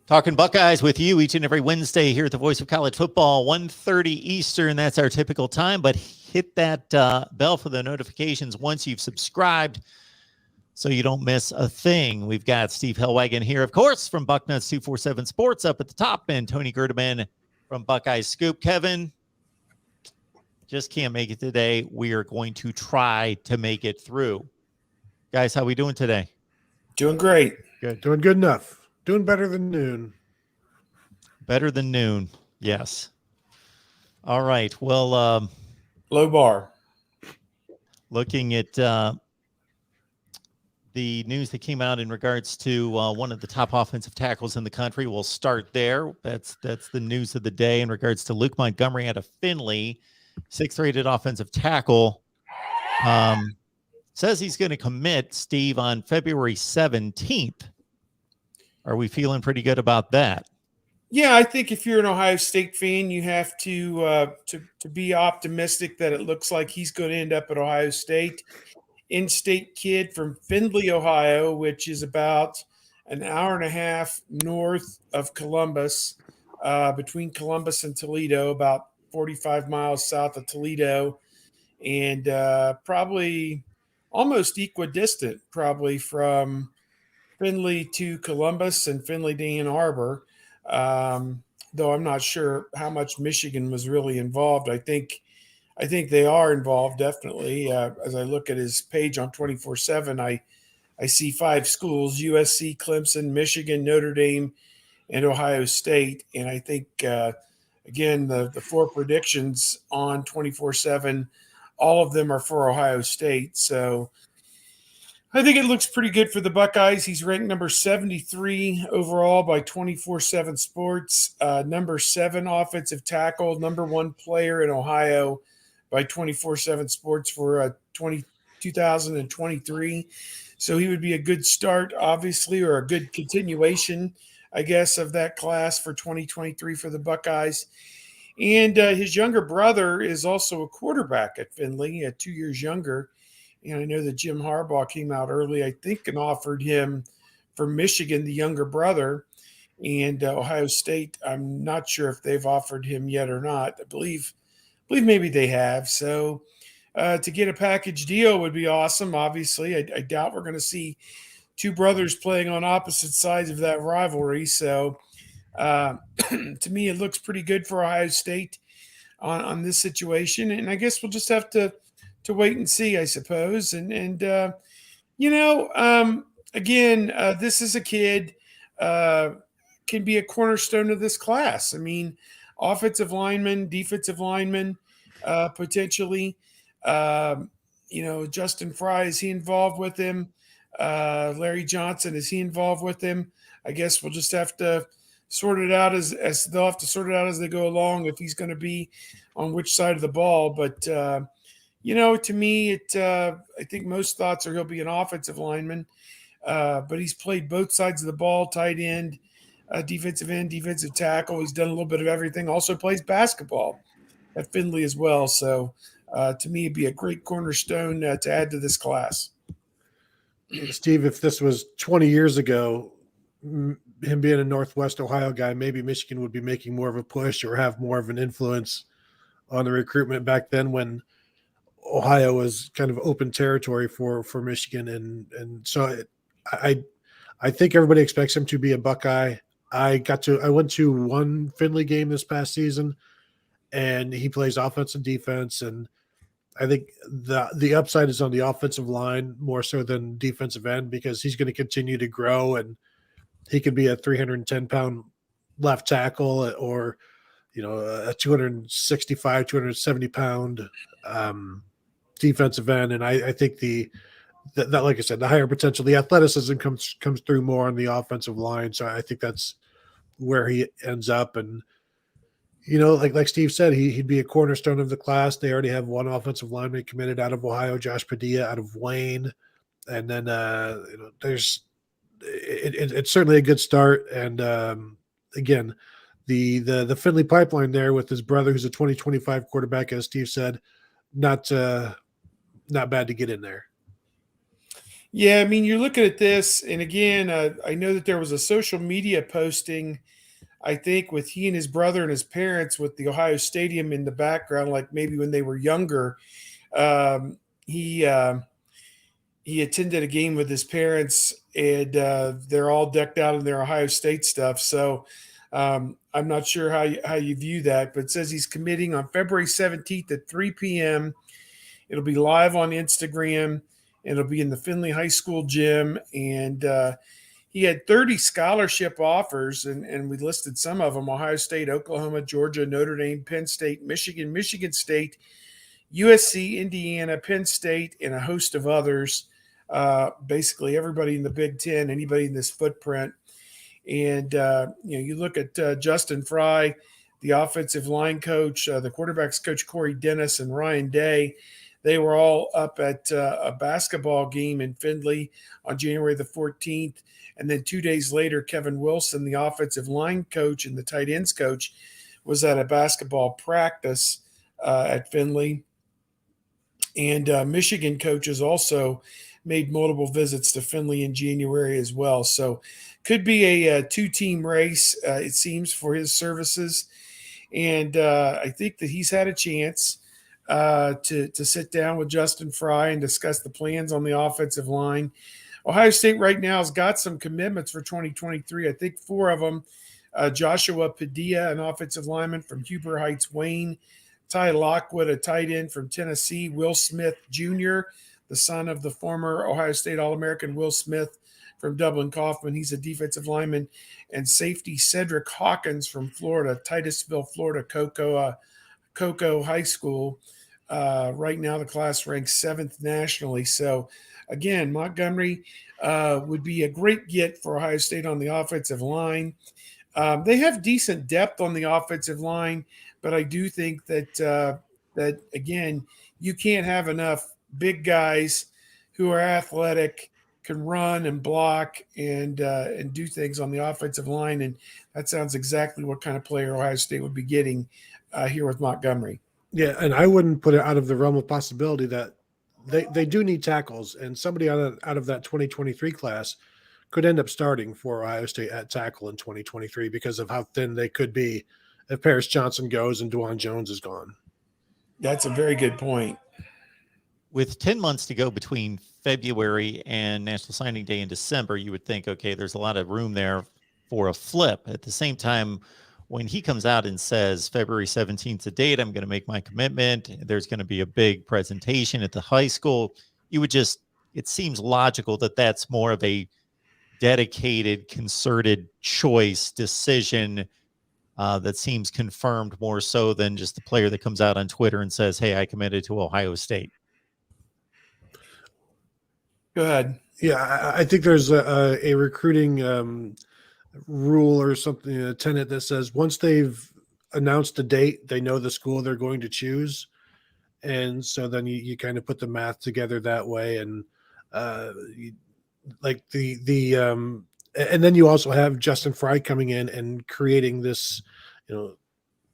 Talking Buckeyes with you each and every Wednesday here at the Voice of College Football, 1:30 Eastern. That's our typical time, but hit that bell for the notifications once you've subscribed so you don't miss a thing. We've got Steve Hellwagon here, of course, from Bucknuts 247 Sports up at the top, and Tony Gerdeman from Buckeyes Scoop. Kevin just can't make it today. We are going to try to make it through. Guys, how we doing today? Doing great. Good. Doing good enough. Doing better than noon. Better than noon. Yes. All right. Well, low bar. Looking at the news that came out in regards to one of the top offensive tackles in the country. We'll start there. That's the news of the day in regards to Luke Montgomery out of Findlay, 6th rated offensive tackle. Says he's going to commit, Steve, on February 17th. Are we feeling pretty good about that? Yeah, I think if you're an Ohio State fan, you have to be optimistic that it looks like he's going to end up at Ohio State. In-state kid from Findlay, Ohio, which is about an hour and a half north of Columbus, between Columbus and Toledo, about 45 miles south of Toledo, and probably almost equidistant, probably from Findlay to Columbus and Findlay to Ann Arbor, though I'm not sure how much Michigan was really involved. I think they are involved, definitely. As I look at his page on 24/7, I see 5 schools: USC, Clemson, Michigan, Notre Dame, and Ohio State. And I think, again, the 4 predictions on 24/7, all of them are for Ohio State. So I think it looks pretty good for the Buckeyes. He's ranked number 73 overall by 24/7 Sports, number 7 offensive tackle, number 1 player in Ohio by 24/7 Sports for 2023. So he would be a good start, obviously, or a good continuation, I guess, of that class for 2023 for the Buckeyes. And his younger brother is also a quarterback at Findlay, 2 years younger. And I know that Jim Harbaugh came out early, I think, and offered him for Michigan, the younger brother. And Ohio State, I'm not sure if they've offered him yet or not. I believe maybe they have. So to get a package deal would be awesome, obviously. I doubt we're going to see 2 brothers playing on opposite sides of that rivalry. So to me, it looks pretty good for Ohio State on this situation. And I guess we'll just have to wait and see, I suppose. And again, this is a kid, can be a cornerstone of this class. I mean, offensive lineman, defensive lineman, potentially. Justin Fry, is he involved with him? Larry Johnson, is he involved with him? I guess we'll just have to sort it out as they'll have to sort it out as they go along, if he's going to be on which side of the ball. But to me, I think most thoughts are he'll be an offensive lineman, but he's played both sides of the ball, tight end, defensive end, defensive tackle. He's done a little bit of everything. Also plays basketball at Findlay as well. So to me, it'd be a great cornerstone to add to this class. Steve, if this was 20 years ago, him being a Northwest Ohio guy, maybe Michigan would be making more of a push or have more of an influence on the recruitment back then, when Ohio was kind of open territory for Michigan. And so I think everybody expects him to be a Buckeye. I went to one Findlay game this past season, and he plays offense and defense. And I think the upside is on the offensive line more so than defensive end, because he's going to continue to grow, and he could be a 310-pound left tackle, or, a 265, 270-pound defensive end. And I think that, like I said, the higher potential, the athleticism comes through more on the offensive line. So I think that's where he ends up. And, like Steve said, he'd be a cornerstone of the class. They already have 1 offensive lineman committed out of Ohio, Josh Padilla out of Wayne. And then, it's certainly a good start. And again, the Findlay pipeline there with his brother, who's a 2025 quarterback, as Steve said, not bad to get in there. Yeah, I mean, you're looking at this, and again, I know that there was a social media posting, I think, with he and his brother and his parents with the Ohio Stadium in the background, like maybe when they were younger. Um, he he attended a game with his parents, and they're all decked out in their Ohio State stuff. So I'm not sure how you view that, but it says he's committing on February 17th at 3 p.m. It'll be live on Instagram. It'll be in the Findlay High School gym, and he had 30 scholarship offers, and we listed some of them: Ohio State, Oklahoma, Georgia, Notre Dame, Penn State, Michigan, Michigan State, USC, Indiana, Penn State, and a host of others. Basically, everybody in the Big Ten, anybody in this footprint. And you look at Justin Fry, the offensive line coach, the quarterbacks coach Corey Dennis, and Ryan Day. They were all up at a basketball game in Findlay on January the 14th. And then 2 days later, Kevin Wilson, the offensive line coach and the tight ends coach, was at a basketball practice at Findlay. And Michigan coaches also made multiple visits to Findlay in January as well. So could be a two-team race, it seems, for his services. And I think that he's had a chance to sit down with Justin Fry and discuss the plans on the offensive line. Ohio State right now has got some commitments for 2023. I think 4 of them. Joshua Padilla, an offensive lineman from Huber Heights, Wayne. Ty Lockwood, a tight end from Tennessee. Will Smith Jr., the son of the former Ohio State All-American Will Smith from Dublin Kaufman. He's a defensive lineman. And safety Cedric Hawkins from Florida, Titusville, Florida, Cocoa High School. Right now, the class ranks 7th nationally. So, again, Montgomery would be a great get for Ohio State on the offensive line. They have decent depth on the offensive line, but I do think that again, you can't have enough big guys who are athletic, can run and block and do things on the offensive line, and that sounds exactly what kind of player Ohio State would be getting here with Montgomery. Yeah, and I wouldn't put it out of the realm of possibility that they do need tackles, and somebody out of that 2023 class could end up starting for Ohio State at tackle in 2023 because of how thin they could be if Paris Johnson goes and DeJuan Jones is gone. That's a very good point. With 10 months to go between February and National Signing Day in December, you would think, okay, there's a lot of room there for a flip. At the same time, when he comes out and says February 17th is the date, I'm going to make my commitment, there's going to be a big presentation at the high school, it seems logical that that's more of a dedicated, concerted choice decision that seems confirmed more so than just the player that comes out on Twitter and says, hey, I committed to Ohio State. Go ahead. Yeah, I think there's a recruiting rule or something, a tenet that says once they've announced a date, they know the school they're going to choose. And so then you kind of put the math together that way. And like and then you also have Justin Fry coming in and creating this,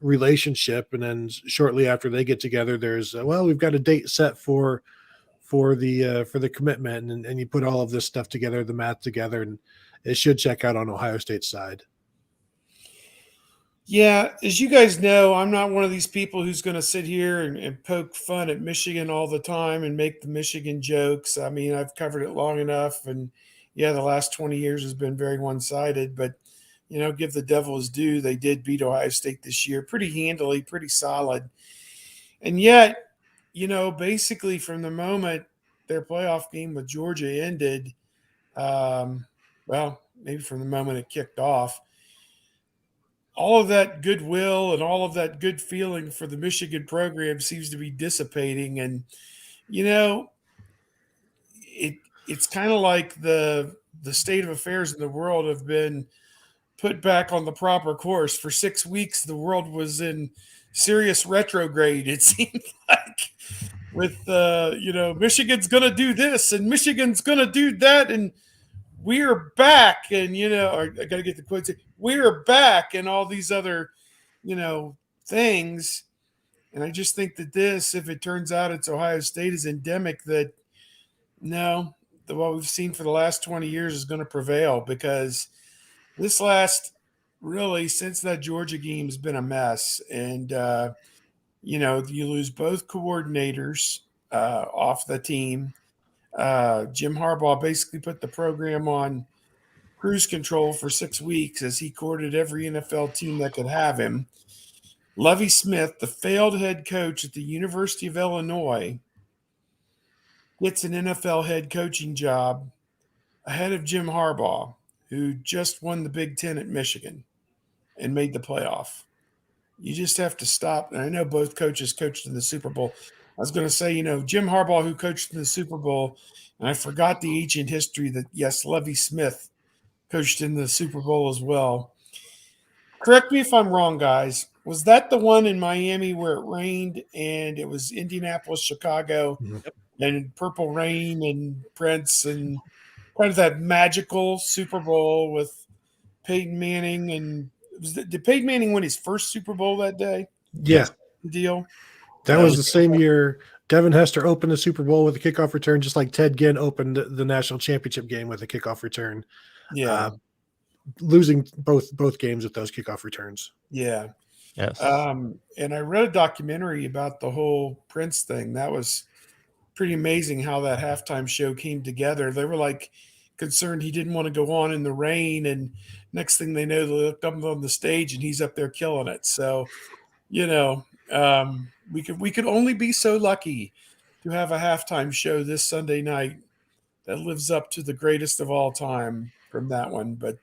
relationship. And then shortly after they get together, there's, we've got a date set for the commitment, and you put all of this stuff together, the math together, and it should check out on Ohio State's side. Yeah, as you guys know, I'm not one of these people who's going to sit here and poke fun at Michigan all the time and make the Michigan jokes. I mean, I've covered it long enough, and yeah, the last 20 years has been very one-sided, but give the devil his due. They did beat Ohio State this year pretty handily, pretty solid. And yet, basically from the moment their playoff game with Georgia ended, maybe from the moment it kicked off, all of that goodwill and all of that good feeling for the Michigan program seems to be dissipating. And, it's kind of like the state of affairs in the world have been put back on the proper course. For 6 weeks, the world was in serious retrograde, it seemed like, with, Michigan's going to do this and Michigan's going to do that. And we're back. And, I got to get the quotes. We're back and all these other, things. And I just think that this, if it turns out it's Ohio State, is endemic, that no, what we've seen for the last 20 years is going to prevail, because this last, really, since that Georgia game, has been a mess. And, you lose both coordinators off the team. Jim Harbaugh basically put the program on cruise control for 6 weeks as he courted every NFL team that could have him. Lovie Smith, the failed head coach at the University of Illinois, gets an NFL head coaching job ahead of Jim Harbaugh, who just won the Big Ten at Michigan and made the playoff. You just have to stop. And I know both coaches coached in the Super Bowl. I was going to say, Jim Harbaugh, who coached in the Super Bowl, and I forgot the ancient history that, yes, Lovie Smith coached in the Super Bowl as well. Correct me if I'm wrong, guys. Was that the one in Miami where it rained and it was Indianapolis, Chicago, and Purple Rain and Prince, and kind of that magical Super Bowl with Peyton Manning? And did Peyton Manning win his first Super Bowl that day? Yeah. The deal? That was the same year Devin Hester opened the Super Bowl with a kickoff return, just like Ted Ginn opened the national championship game with a kickoff return. Yeah. Losing both games with those kickoff returns. Yeah. Yes. And I read a documentary about the whole Prince thing. That was pretty amazing how that halftime show came together. They were like concerned he didn't want to go on in the rain, and next thing they know, they looked up on the stage and he's up there killing it. So, we could only be so lucky to have a halftime show this Sunday night that lives up to the greatest of all time from that one. But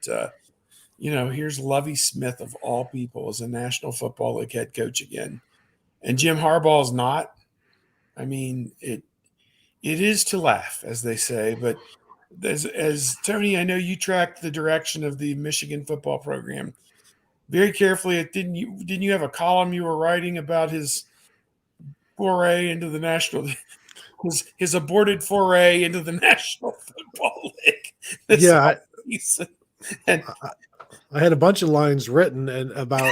here's Lovie Smith of all people as a National Football League head coach again, and Jim Harbaugh is not. I mean, it is to laugh, as they say. But as Tony, I know you tracked the direction of the Michigan football program very carefully. Didn't you have a column you were writing about his foray into the national, his aborted foray into the National Football League? Yeah, and I had a bunch of lines written and about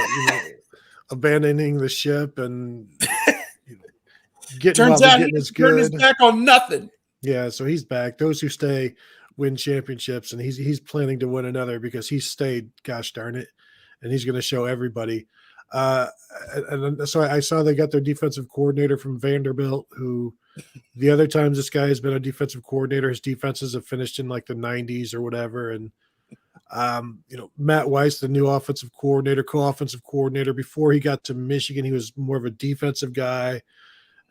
abandoning the ship and turns out he turned his back on nothing. Yeah, so he's back. Those who stay win championships, and he's planning to win another because he's stayed. Gosh darn it, and he's going to show everybody. And so I saw they got their defensive coordinator from Vanderbilt, who the other times this guy has been a defensive coordinator, his defenses have finished in like the 90s or whatever. And Matt Weiss, the new co-offensive coordinator, before he got to Michigan, he was more of a defensive guy.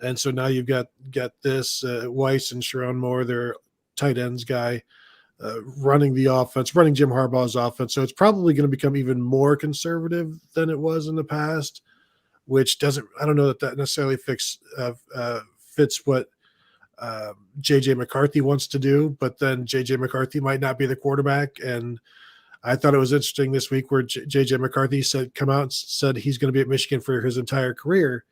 And so now you've got this Weiss and Sharon Moore, their tight ends guy, running the offense, running Jim Harbaugh's offense. So it's probably going to become even more conservative than it was in the past, which I don't know that necessarily fits what JJ McCarthy wants to do, but then JJ McCarthy might not be the quarterback. And I thought it was interesting this week where JJ McCarthy come out and said he's going to be at Michigan for his entire career.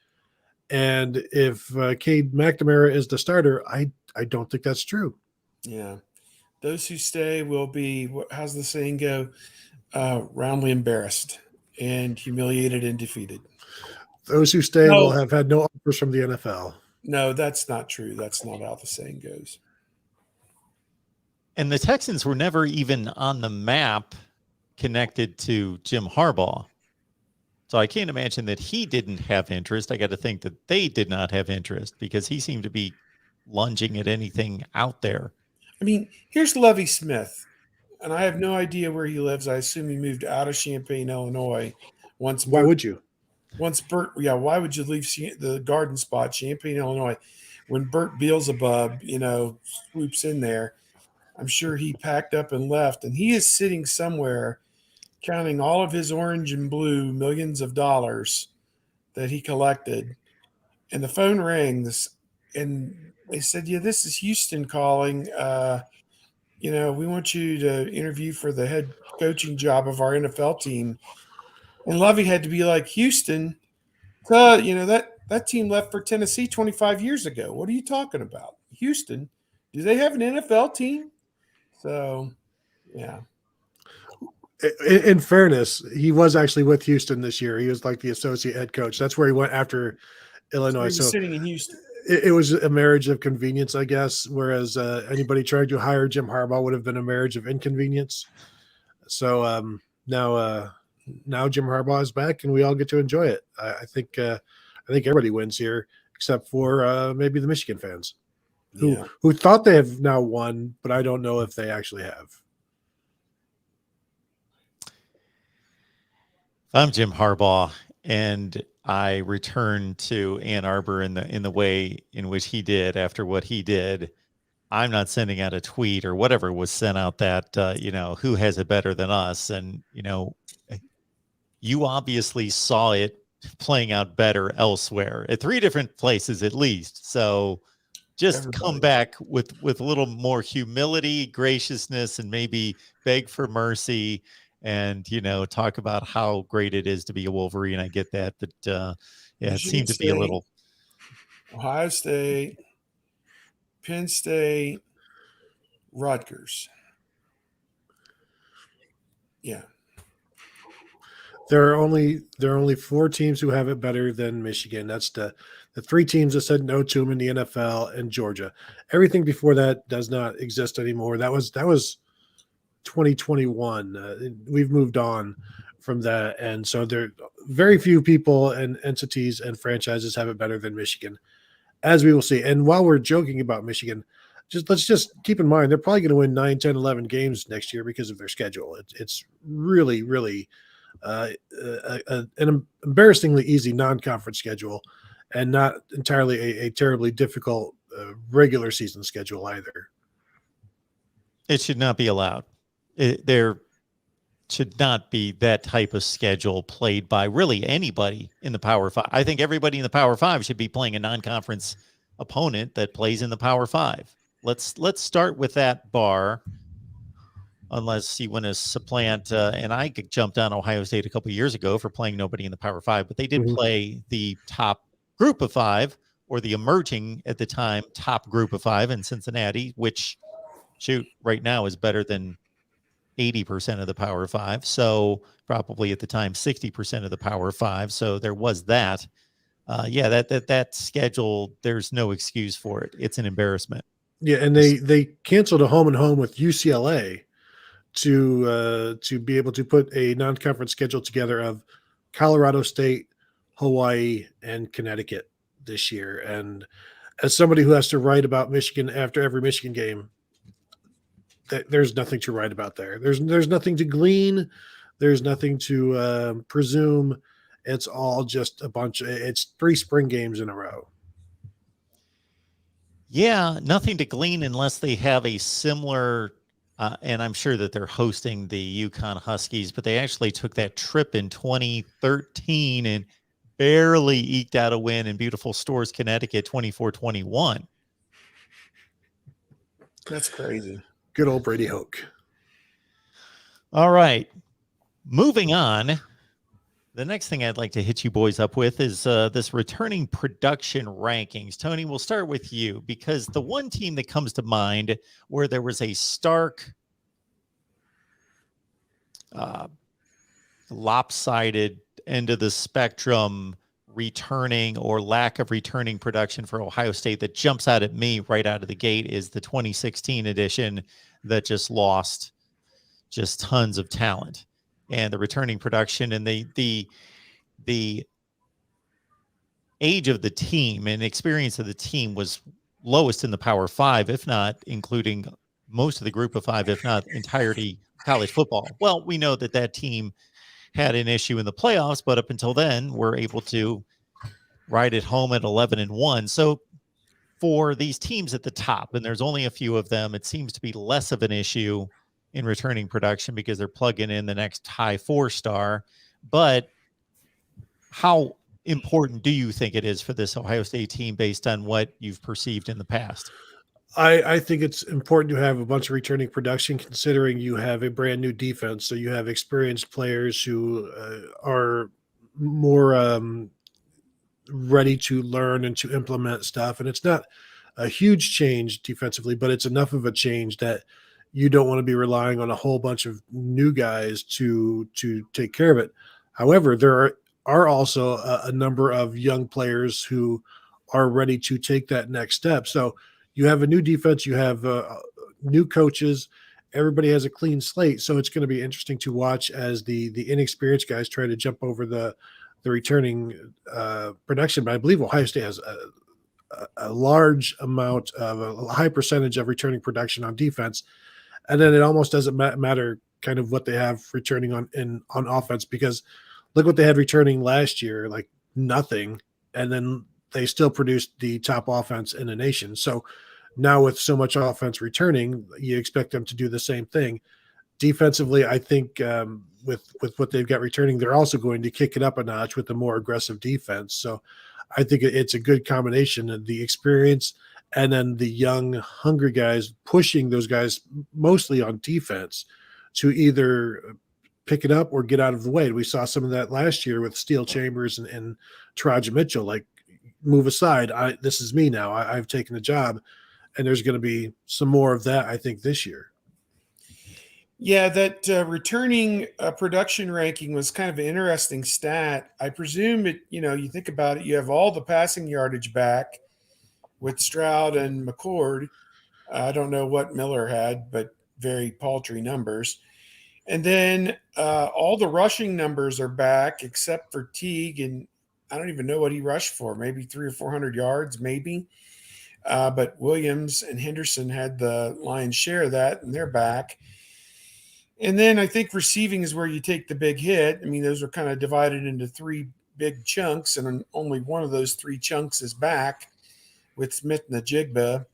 And if Cade McNamara is the starter, I don't think that's true. Yeah. Those who stay will be, how's the saying go, roundly embarrassed and humiliated and defeated. Those who stay will have had no offers from the NFL. No, that's not true. That's not how the saying goes. And the Texans were never even on the map connected to Jim Harbaugh. So I can't imagine that he didn't have interest. I got to think that they did not have interest because he seemed to be lunging at anything out there. I mean, here's Lovie Smith, and I have no idea where he lives. I assume he moved out of Champaign, Illinois. Why would you? Why would you leave the garden spot, Champaign, Illinois, when Bert Beelzebub, swoops in there? I'm sure he packed up and left, and he is sitting somewhere counting all of his orange and blue millions of dollars that he collected. And the phone rings, and they said, "Yeah, this is Houston calling. We want you to interview for the head coaching job of our NFL team." And Lovie had to be like, "Houston, that team left for Tennessee 25 years ago. What are you talking about? Houston? Do they have an NFL team?" So, yeah. In fairness, he was actually with Houston this year. He was like the associate head coach. That's where he went after Illinois. So he was sitting in Houston. it was a marriage of convenience, I guess, whereas anybody trying to hire Jim Harbaugh would have been a marriage of inconvenience. So now Jim Harbaugh is back, and we all get to enjoy it. I think everybody wins here, except for maybe the Michigan fans, who thought they have now won, but I don't know if they actually have. I'm Jim Harbaugh, and I returned to Ann Arbor in the way in which he did after what he did. I'm not sending out a tweet or whatever was sent out that who has it better than us, and you obviously saw it playing out better elsewhere at 3 different places at least. So just come back with a little more humility, graciousness, and maybe beg for mercy. And, talk about how great it is to be a Wolverine. I get that. But, it seemed to be a little. Ohio State, Penn State, Rutgers. Yeah. There are only 4 teams who have it better than Michigan. That's the 3 teams that said no to him in the NFL and Georgia. Everything before that does not exist anymore. That was 2021. We've moved on from that, and so there very few people and entities and franchises have it better than Michigan, as we will see. And while we're joking about Michigan, let's just keep in mind they're probably going to win 9, 10, 11 games next year because of their schedule. It's really, really an embarrassingly easy non-conference schedule, and not entirely a terribly difficult regular season schedule either. It should not be allowed. There should not be that type of schedule played by really anybody in the Power 5. I think everybody in the Power 5 should be playing a non-conference opponent that plays in the Power 5. Let's start with that bar, unless you want to supplant. And I jumped on Ohio State a couple of years ago for playing nobody in the Power 5, but they did play the top group of 5, or the emerging at the time top group of 5 in Cincinnati, which right now is better than 80% of the Power 5. So probably at the time 60% of the Power 5. So there was that. That schedule, there's no excuse for it. It's an embarrassment. Yeah, and they canceled a home and home with UCLA to be able to put a non-conference schedule together of Colorado State, Hawaii, and Connecticut this year. And as somebody who has to write about Michigan after every Michigan game, there's nothing to write about there. There's nothing to glean. There's nothing to presume. It's all just it's 3 spring games in a row. Yeah, nothing to glean unless they have a similar, and I'm sure that they're hosting the UConn Huskies, but they actually took that trip in 2013 and barely eked out a win in beautiful Stores, Connecticut, 24-21. That's crazy. Good old Brady Hoke. All right. Moving on. The next thing I'd like to hit you boys up with is this returning production rankings. Tony, we'll start with you, because the one team that comes to mind where there was a stark lopsided end of the spectrum returning or lack of returning production for Ohio State that jumps out at me right out of the gate is the 2016 edition that just lost just tons of talent. And the returning production and the age of the team and experience of the team was lowest in the Power 5, if not including most of the group of 5, if not entirety college football. Well, we know that team had an issue in the playoffs, but up until then, we're able to ride it home at 11-1. So for these teams at the top, and there's only a few of them, it seems to be less of an issue in returning production because they're plugging in the next high 4-star. But how important do you think it is for this Ohio State team based on what you've perceived in the past? I think it's important to have a bunch of returning production, considering you have a brand new defense. So you have experienced players who are more ready to learn and to implement stuff. And it's not a huge change defensively, but it's enough of a change that you don't want to be relying on a whole bunch of new guys to take care of it. However, there are also a number of young players who are ready to take that next step. So you have a new defense, you have new coaches, everybody has a clean slate. So it's going to be interesting to watch as the inexperienced guys try to jump over the returning production. But I believe Ohio State has a large amount of a high percentage of returning production on defense. And then it almost doesn't matter kind of what they have returning on offense, because look what they had returning last year, like nothing. And then they still produced the top offense in the nation. So now with so much offense returning, you expect them to do the same thing. Defensively, I think with what they've got returning, they're also going to kick it up a notch with a more aggressive defense. So I think it's a good combination of the experience and then the young, hungry guys pushing those guys mostly on defense to either pick it up or get out of the way. We saw some of that last year with Steel Chambers and Taraja Mitchell, like, move aside. This is me now. I've taken the job. And there's going to be some more of that, I think, this year. Yeah, that returning production ranking was kind of an interesting stat. I presume you think about it, you have all the passing yardage back with Stroud and McCord. I don't know what Miller had, but very paltry numbers. And then all the rushing numbers are back except for Teague, and I don't even know what he rushed for, maybe 300 or 400 yards, maybe. But Williams and Henderson had the lion's share of that, and they're back. And then I think receiving is where you take the big hit. I mean, those are kind of divided into three big chunks, and only one of those three chunks is back with Smith and Najigba.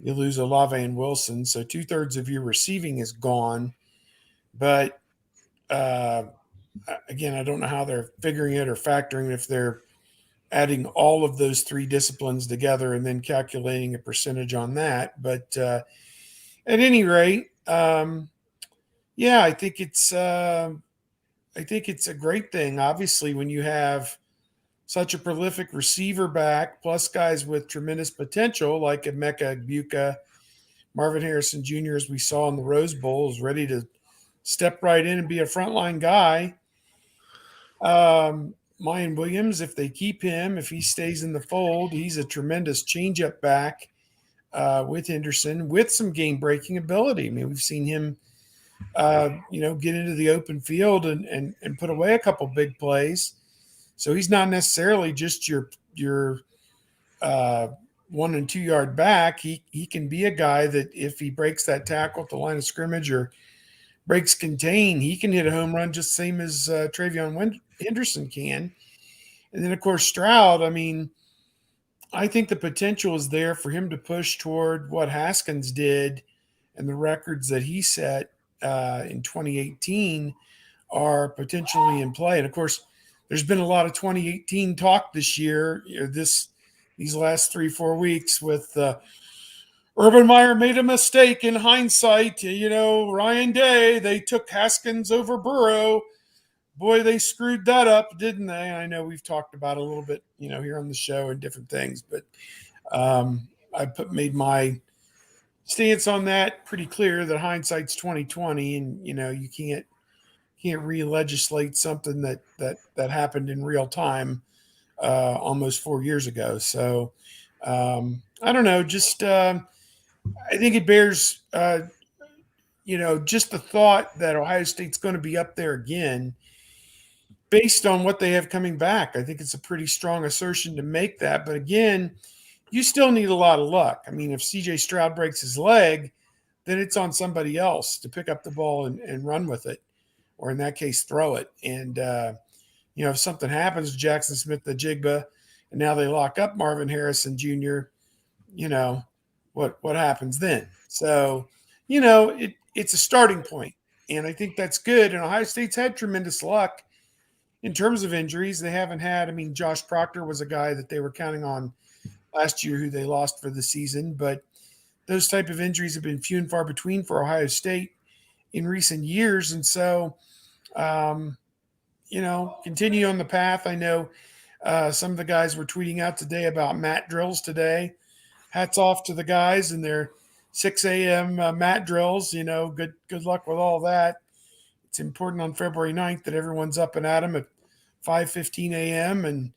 You lose Olave and Wilson, so 2/3 of your receiving is gone. But again, I don't know how they're figuring it or factoring if they're adding all of those three disciplines together and then calculating a percentage on that. But at any rate, yeah, I think it's a great thing. Obviously, when you have such a prolific receiver back, plus guys with tremendous potential like Emeka Egbuka, Marvin Harrison Jr., as we saw in the Rose Bowl, is ready to step right in and be a frontline guy. Mayan Williams, if they keep him, if he stays in the fold, he's a tremendous changeup back with Henderson with some game-breaking ability. I mean, we've seen him, get into the open field and put away a couple big plays. So he's not necessarily just your 1 and 2 yard back. He can be a guy that if he breaks that tackle at the line of scrimmage or breaks contain, he can hit a home run just the same as Travion Henderson can. And then, of course, Stroud, I mean, I think the potential is there for him to push toward what Haskins did, and the records that he set in 2018 are potentially in play. And, of course, there's been a lot of 2018 talk this year, these last 3-4 weeks with Urban Meyer made a mistake in hindsight. Ryan Day, they took Haskins over Burrow. Boy, they screwed that up, didn't they? I know we've talked about it a little bit, here on the show and different things, but I made my stance on that pretty clear that hindsight's 2020, and you can't re-legislate something that happened in real time almost 4 years ago. So I don't know, just I think it bears, just the thought that Ohio State's going to be up there again based on what they have coming back. I think it's a pretty strong assertion to make that. But again, you still need a lot of luck. I mean, if CJ Stroud breaks his leg, then it's on somebody else to pick up the ball and run with it, or in that case, throw it. And, if something happens to Jackson Smith-Njigba and now they lock up Marvin Harrison Jr., what happens then? So, it's a starting point, and I think that's good. And Ohio State's had tremendous luck in terms of injuries. They haven't had, Josh Proctor was a guy that they were counting on last year who they lost for the season, but those type of injuries have been few and far between for Ohio State in recent years. And so, continue on the path. I know some of the guys were tweeting out today about mat drills today. Hats off to the guys and their 6 a.m. Mat drills. Good luck with all that. It's important on February 9th that everyone's up and at them at 5:15 a.m. and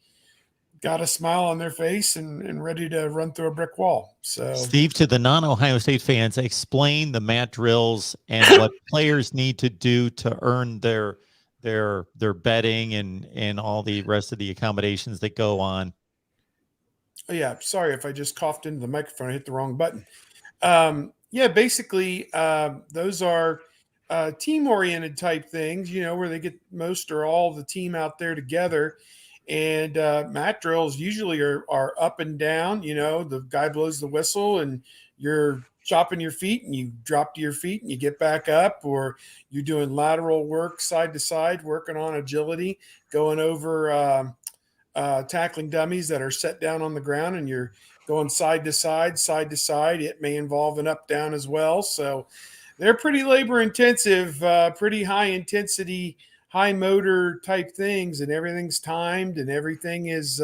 got a smile on their face and ready to run through a brick wall. So, Steve, to the non-Ohio State fans, explain the mat drills and what players need to do to earn their bedding and all the rest of the accommodations that go on. oh yeah, sorry if I just coughed into the microphone. I hit the wrong button. Yeah, basically, those are team-oriented type things, where they get most or all of the team out there together. And mat drills usually are up and down. The guy blows the whistle and you're chopping your feet and you drop to your feet and you get back up, or you're doing lateral work side to side, working on agility, going over tackling dummies that are set down on the ground, and you're going side to side, side to side. It may involve an up down as well. So they're pretty labor intensive, pretty high intensity, high motor type things, and everything's timed and everything is,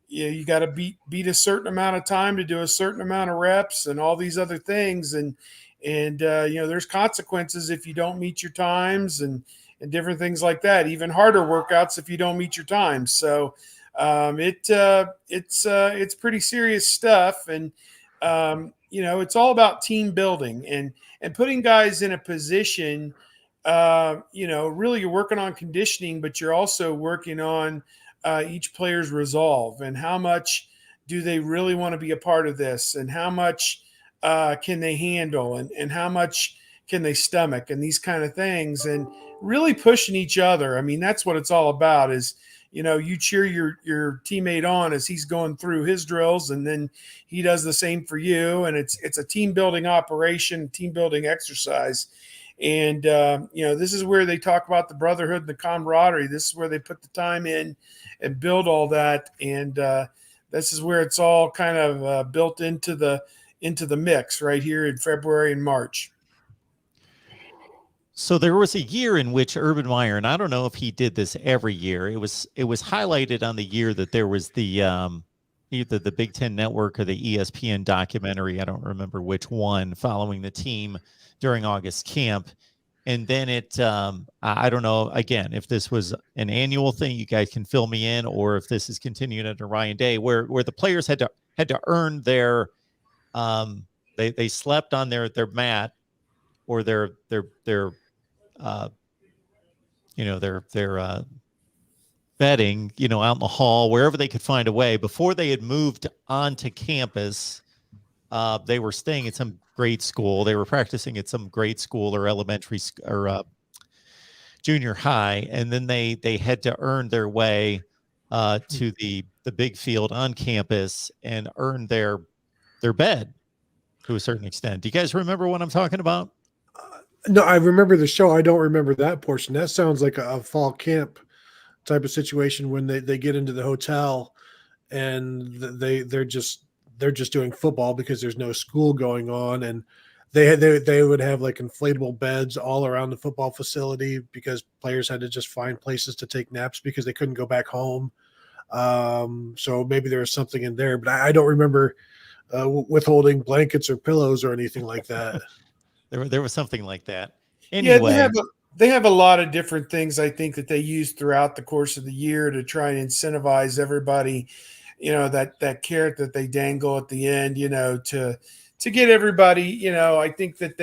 you got to beat a certain amount of time to do a certain amount of reps and all these other things. And there's consequences if you don't meet your times and different things like that, even harder workouts if you don't meet your times. So it's pretty serious stuff. And, it's all about team building and putting guys in a position, really you're working on conditioning, but you're also working on each player's resolve and how much do they really want to be a part of this, and how much can they handle, and how much can they stomach, and these kind of things, and really pushing each other. I mean, that's what it's all about is, you cheer your teammate on as he's going through his drills, and then he does the same for you. And it's a team building operation, team building exercise. And, this is where they talk about the brotherhood and the camaraderie. This is where they put the time in and build all that. And this is where it's all kind of built into the mix right here in February and March. So there was a year in which Urban Meyer, and I don't know if he did this every year, it was highlighted on the year that there was the either the Big Ten Network or the ESPN documentary, I don't remember which one, following the team during August camp. And then I don't know, again, if this was an annual thing, you guys can fill me in, or if this is continuing under Ryan Day, where the players had to earn their, they slept on their mat or their bedding, out in the hall, wherever they could find a way. Before they had moved onto campus, they were staying at some grade school. They were practicing at some grade school or elementary or junior high, and then they had to earn their way to the big field on campus and earn their bed to a certain extent. Do you guys remember what I'm talking about? No, I remember the show. I don't remember that portion. That sounds like a fall camp type of situation when they get into the hotel and they're just doing football because there's no school going on, and they would have like inflatable beds all around the football facility because players had to just find places to take naps because they couldn't go back home. So maybe there was something in there, but I don't remember withholding blankets or pillows or anything like that. There was something like that. Anyway, Yeah, they have a lot of different things, I think, that they use throughout the course of the year to try and incentivize everybody, that carrot that they dangle at the end, to get everybody, I think that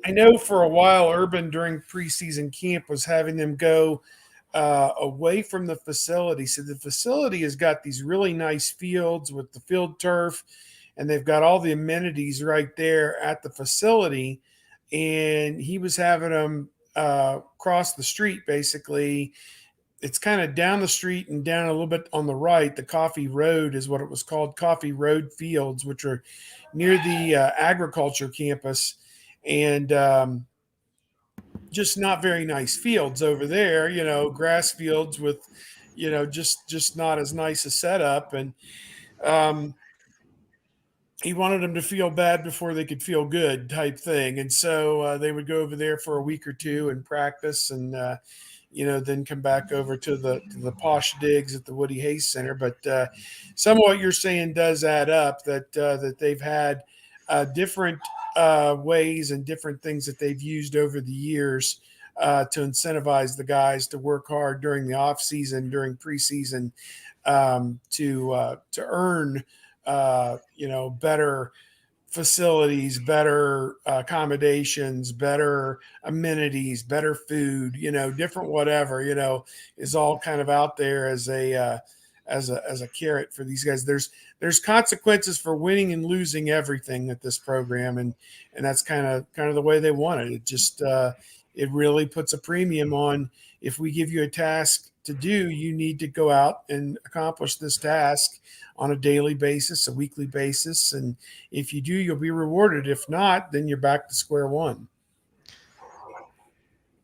I know for a while Urban during preseason camp was having them go away from the facility. So the facility has got these really nice fields with the field turf, and they've got all the amenities right there at the facility. And he was having them cross the street, basically. It's kind of down the street and down a little bit on the right. The Coffee Road is what it was called, Coffee Road Fields, which are near the agriculture campus. And just not very nice fields over there, grass fields with, just not as nice a setup. And he wanted them to feel bad before they could feel good type thing. And so they would go over there for a week or two and practice and, then come back over to the posh digs at the Woody Hayes Center. But some of what you're saying does add up, that they've had different ways and different things that they've used over the years to incentivize the guys to work hard during the off season, during preseason, to earn better facilities, better accommodations, better amenities, better food, different whatever, is all kind of out there as a carrot for these guys. There's consequences for winning and losing everything at this program, and that's kind of the way they want it. It just it really puts a premium on, if we give you a task to do, you need to go out and accomplish this task on a daily basis, a weekly basis. And if you do, you'll be rewarded. If not, then you're back to square one.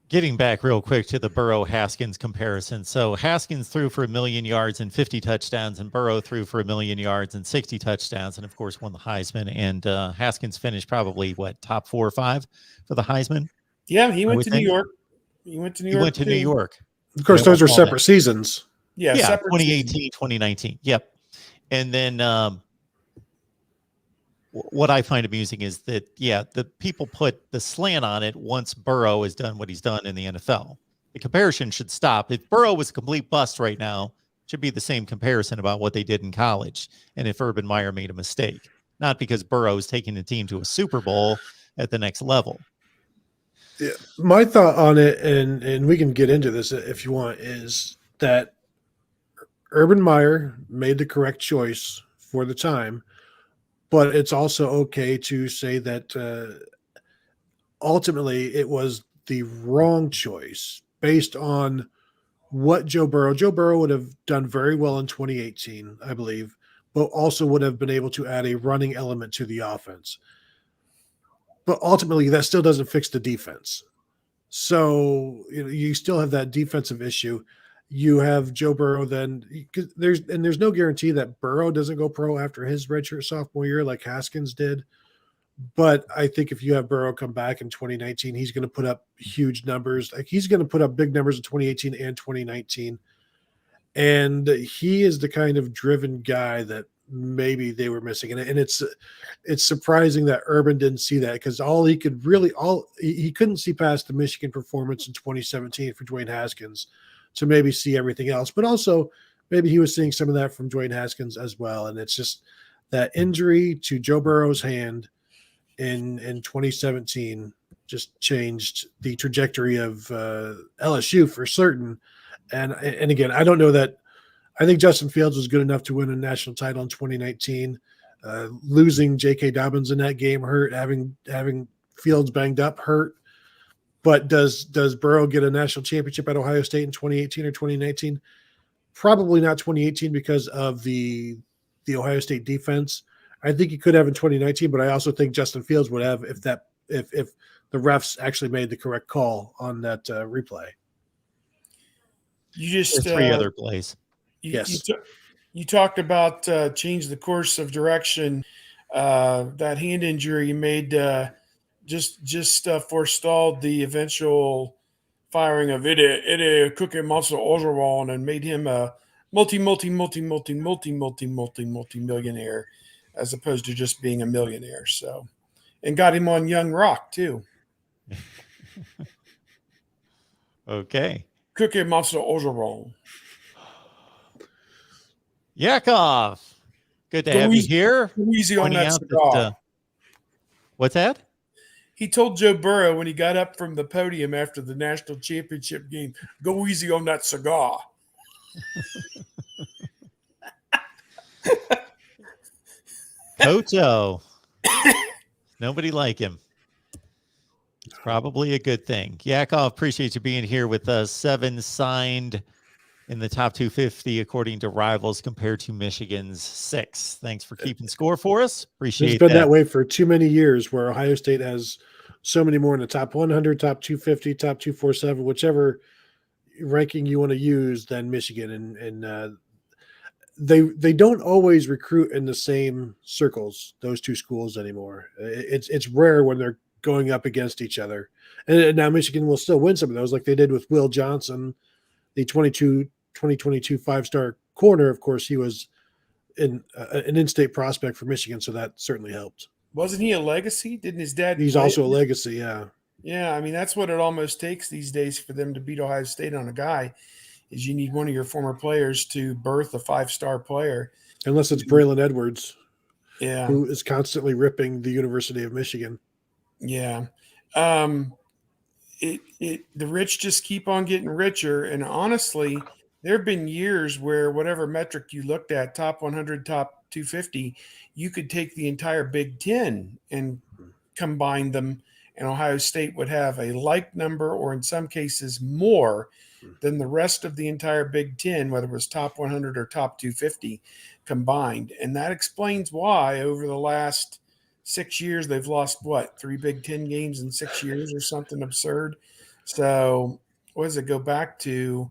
Getting back real quick to the Burrow-Haskins comparison. So Haskins threw for 1 million yards and 50 touchdowns, and Burrow threw for 1 million yards and 60 touchdowns, and of course won the Heisman. And Haskins finished probably top 4 or 5 for the Heisman. Yeah, he went to New York. He went to New York. Of course, those are separate seasons. Yeah, separate 2018, season. 2019. Yep. And then what I find amusing is that, the people put the slant on it once Burrow has done what he's done in the NFL. The comparison should stop. If Burrow was a complete bust right now, it should be the same comparison about what they did in college, and if Urban Meyer made a mistake. Not because Burrow is taking the team to a Super Bowl at the next level. Yeah, my thought on it, and we can get into this if you want, is that Urban Meyer made the correct choice for the time, but it's also okay to say that ultimately it was the wrong choice based on what Joe Burrow would have done very well in 2018, I believe, but also would have been able to add a running element to the offense. But ultimately, that still doesn't fix the defense. So you still have that defensive issue. You have Joe Burrow then, because there's no guarantee that Burrow doesn't go pro after his redshirt sophomore year like Haskins did. But I think if you have Burrow come back in 2019, he's going to put up huge numbers. Like, he's going to put up big numbers in 2018 and 2019. And he is the kind of driven guy that maybe they were missing. And it's surprising that Urban didn't see that, because he couldn't see past the Michigan performance in 2017 for Dwayne Haskins to maybe see everything else. But also maybe he was seeing some of that from Dwayne Haskins as well. And it's just that injury to Joe Burrow's hand in 2017 just changed the trajectory of LSU for certain. And again, I don't know that. I think Justin Fields was good enough to win a national title in 2019. Losing J.K. Dobbins in that game hurt. Having Fields banged up hurt. But does Burrow get a national championship at Ohio State in 2018 or 2019? Probably not 2018 because of the Ohio State defense. I think he could have in 2019, but I also think Justin Fields would have if the refs actually made the correct call on that replay. You just There's 3 other plays. Yes. You talked about change the course of direction. That hand injury made just forestalled the eventual firing of Eddie Cookie Monster Ogeron and made him a multi-millionaire, as opposed to just being a millionaire. So, and got him on Young Rock too. Okay. Cookie Monster Ogeron. Yakov, good to have you here. Go easy on that cigar. What's that? He told Joe Burrow when he got up from the podium after the national championship game, go easy on that cigar. Koto. Nobody like him. It's probably a good thing. Yakov, appreciate you being here with us. 7 signed in the top 250 according to Rivals compared to Michigan's 6. Thanks for keeping score for us. Appreciate it. It's been that way for too many years, where Ohio State has so many more in the top 100, top 250, top 247, whichever ranking you want to use, than Michigan. And they don't always recruit in the same circles, those two schools anymore. It's rare when they're going up against each other. And now Michigan will still win some of those, like they did with Will Johnson, the 2022 5-star corner. Of course, he was an in-state prospect for Michigan, so that certainly helped. Wasn't he a legacy? Didn't his dad? He's also a legacy, yeah. Yeah, I mean, that's what it almost takes these days for them to beat Ohio State on a guy, is you need one of your former players to birth a 5-star player. Unless it's Braylon Edwards, Yeah, who is constantly ripping the University of Michigan. yeah. The rich just keep on getting richer. And honestly, there have been years where whatever metric you looked at, top 100, top 250, you could take the entire Big Ten and combine them, and Ohio State would have a like number, or in some cases more, than the rest of the entire Big Ten, whether it was top 100 or top 250 combined. And that explains why over the last 6 years they've lost what, 3 Big Ten games in 6 years or something absurd. So what does it go back to?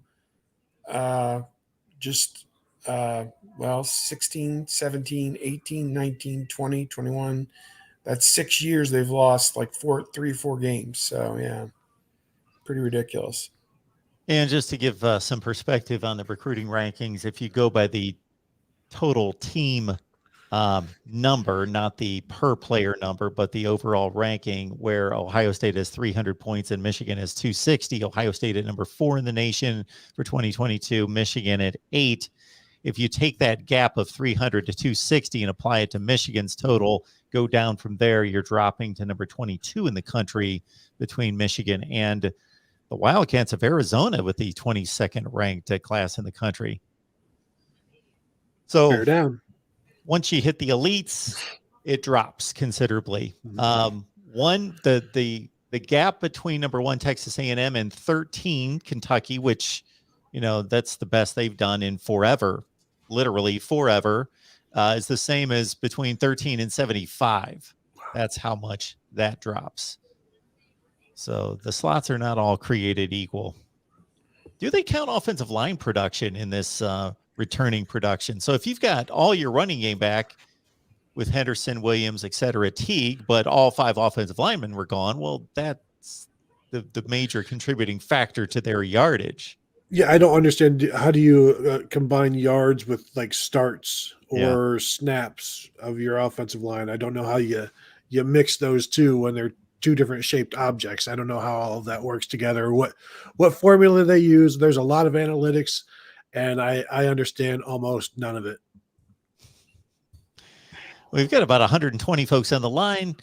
Just well, 16, 17, 18, 19, 20, 21. That's 6 years they've lost like 3 or 4 games. So yeah, pretty ridiculous. And just to give some perspective on the recruiting rankings, if you go by the total team number, not the per player number, but the overall ranking, where Ohio State has 300 points and Michigan has 260. Ohio State at number 4 in the nation for 2022, Michigan at 8. If you take that gap of 300 to 260 and apply it to Michigan's total, go down from there, you're dropping to number 22 in the country between Michigan and the Wildcats of Arizona with the 22nd ranked class in the country. So Bear down. once you hit the elites, it drops considerably. The gap between number 1 Texas A&M and 13 Kentucky, which, that's the best they've done in forever, literally forever, is the same as between 13 and 75. That's how much that drops. So the slots are not all created equal. Do they count offensive line production in this returning production? So if you've got all your running game back with Henderson, Williams, et cetera, Teague, but all 5 offensive linemen were gone, well, that's the major contributing factor to their yardage. Yeah, I don't understand. How do you combine yards with like starts or snaps of your offensive line? I don't know how you mix those two when they're 2 different shaped objects. I don't know how all of that works together, what formula they use. There's a lot of analytics, and I understand almost none of it. We've got about 120 folks on the line.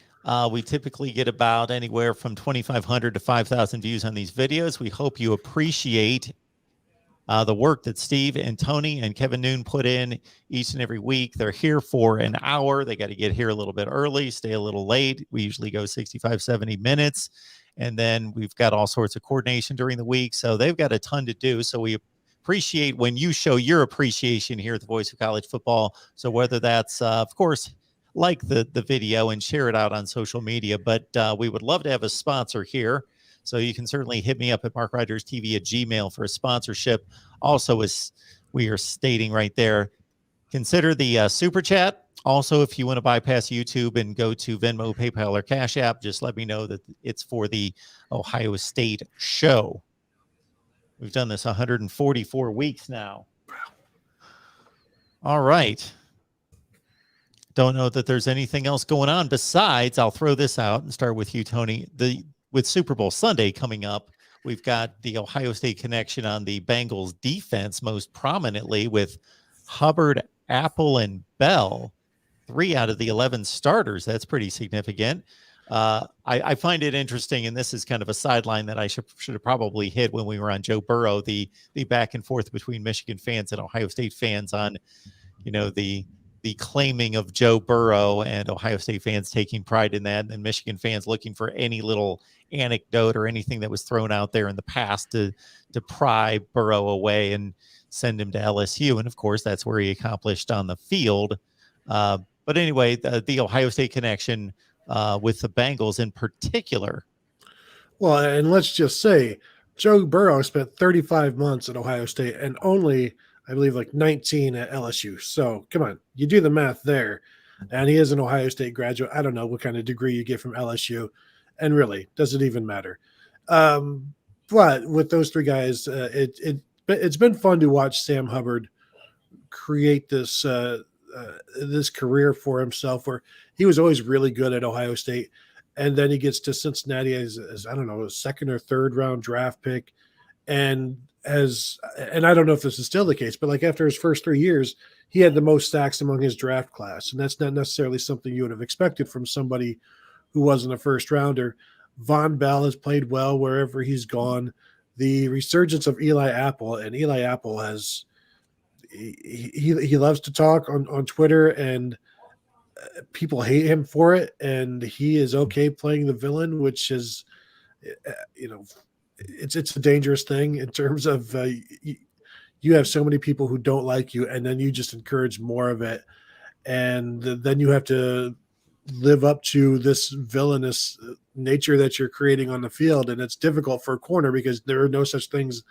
We typically get about anywhere from 2,500 to 5,000 views on these videos. We hope you appreciate the work that Steve and Tony and Kevin Noon put in each and every week. They're here for an hour. They got to get here a little bit early, stay a little late. We usually go 65, 70 minutes. And then we've got all sorts of coordination during the week. So they've got a ton to do. So we appreciate when you show your appreciation here at the Voice of College Football. So whether that's, of course, like the video and share it out on social media, but we would love to have a sponsor here. So you can certainly hit me up at MarkRogersTV at Gmail for a sponsorship. Also, as we are stating right there, consider the super chat. Also, if you want to bypass YouTube and go to Venmo, PayPal, or Cash App, just let me know that it's for the Ohio State show. We've done this 144 weeks now. All right. Don't know that there's anything else going on besides, I'll throw this out and start with you, Tony. With Super Bowl Sunday coming up, we've got the Ohio State connection on the Bengals defense most prominently with Hubbard, Apple, and Bell. 3 out of the 11 starters. That's pretty significant. I find it interesting, and this is kind of a sideline that I should have probably hit when we were on Joe Burrow, the back and forth between Michigan fans and Ohio State fans on, the claiming of Joe Burrow and Ohio State fans taking pride in that, and Michigan fans looking for any little anecdote or anything that was thrown out there in the past to pry Burrow away and send him to LSU. And of course, that's where he accomplished on the field. But anyway, the Ohio State connection with the Bengals in particular. Well, and let's just say Joe Burrow spent 35 months at Ohio State and only, I believe, like 19 at LSU. So come on, you do the math there. And he is an Ohio State graduate. I don't know what kind of degree you get from LSU. And really, does it even matter? But with those 3 guys, it's been fun to watch Sam Hubbard create this this career for himself, where he was always really good at Ohio State. and then he gets to Cincinnati as I don't know, a second or third round draft pick, and I don't know if this is still the case, but like after his first 3 years, he had the most sacks among his draft class, and that's not necessarily something you would have expected from somebody who wasn't a first rounder. Von Bell has played well wherever he's gone. The resurgence of Eli Apple, and Eli Apple has he loves to talk on Twitter, and people hate him for it, and he is okay playing the villain, which is it's a dangerous thing in terms of you have so many people who don't like you, and then you just encourage more of it, and then you have to live up to this villainous nature that you're creating on the field, and it's difficult for a corner because there are no such things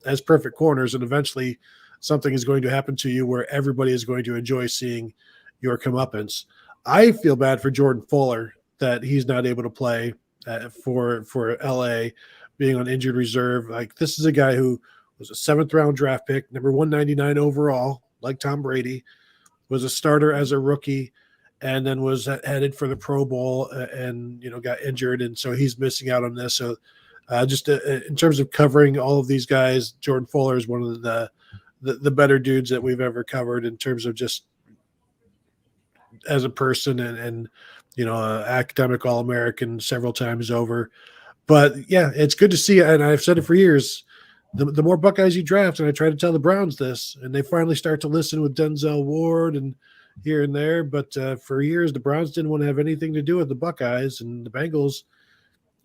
as perfect corners, and eventually something is going to happen to you where everybody is going to enjoy seeing your comeuppance. I feel bad for Jordan Fuller that he's not able to play for LA, being on injured reserve. Like, this is a guy who was a 7th round draft pick, number 199 overall, like Tom Brady, was a starter as a rookie, and then was headed for the Pro Bowl and got injured, and so he's missing out on this. So just in terms of covering all of these guys, Jordan Fuller is one of the better dudes that we've ever covered in terms of just as a person, and academic All-American several times over. But yeah, it's good to see, and I've said it for years, the more Buckeyes you draft, and I try to tell the Browns this, and they finally start to listen with Denzel Ward and here and there, but for years the Browns didn't want to have anything to do with the Buckeyes, and the Bengals,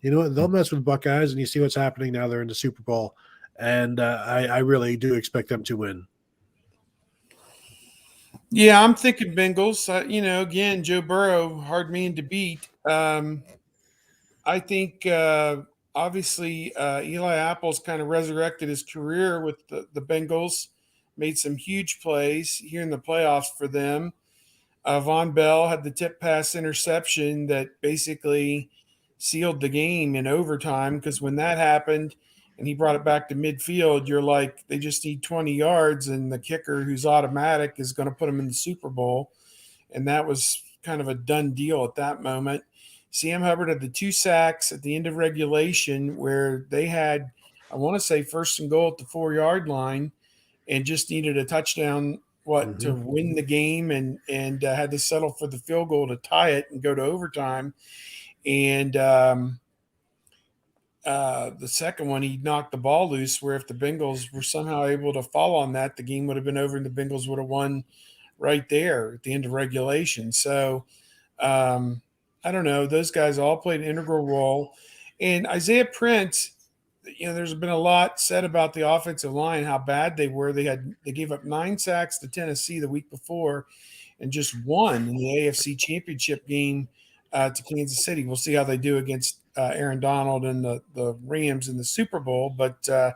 they'll mess with Buckeyes, and you see what's happening now. They're in the Super Bowl, and I really do expect them to win. Yeah, I'm thinking Bengals. Again, Joe Burrow, hard man to beat. I think obviously Eli Apple's kind of resurrected his career with the Bengals, made some huge plays here in the playoffs for them. Von Bell had the tip pass interception that basically sealed the game in overtime, because when that happened and he brought it back to midfield, you're like, they just need 20 yards, and the kicker, who's automatic, is going to put them in the Super Bowl. And that was kind of a done deal at that moment. Sam Hubbard had the 2 sacks at the end of regulation where they had, I want to say, 1st and goal at the 4-yard line and just needed a touchdown to win the game, and had to settle for the field goal to tie it and go to overtime. And the second one, he knocked the ball loose, where if the Bengals were somehow able to fall on that, the game would have been over and the Bengals would have won right there at the end of regulation. So I don't know. Those guys all played an integral role. And Isaiah Prince, there's been a lot said about the offensive line, how bad they were. They gave up 9 sacks to Tennessee the week before and just won in the AFC Championship game to Kansas City. We'll see how they do against Aaron Donald and the Rams in the Super Bowl. But, this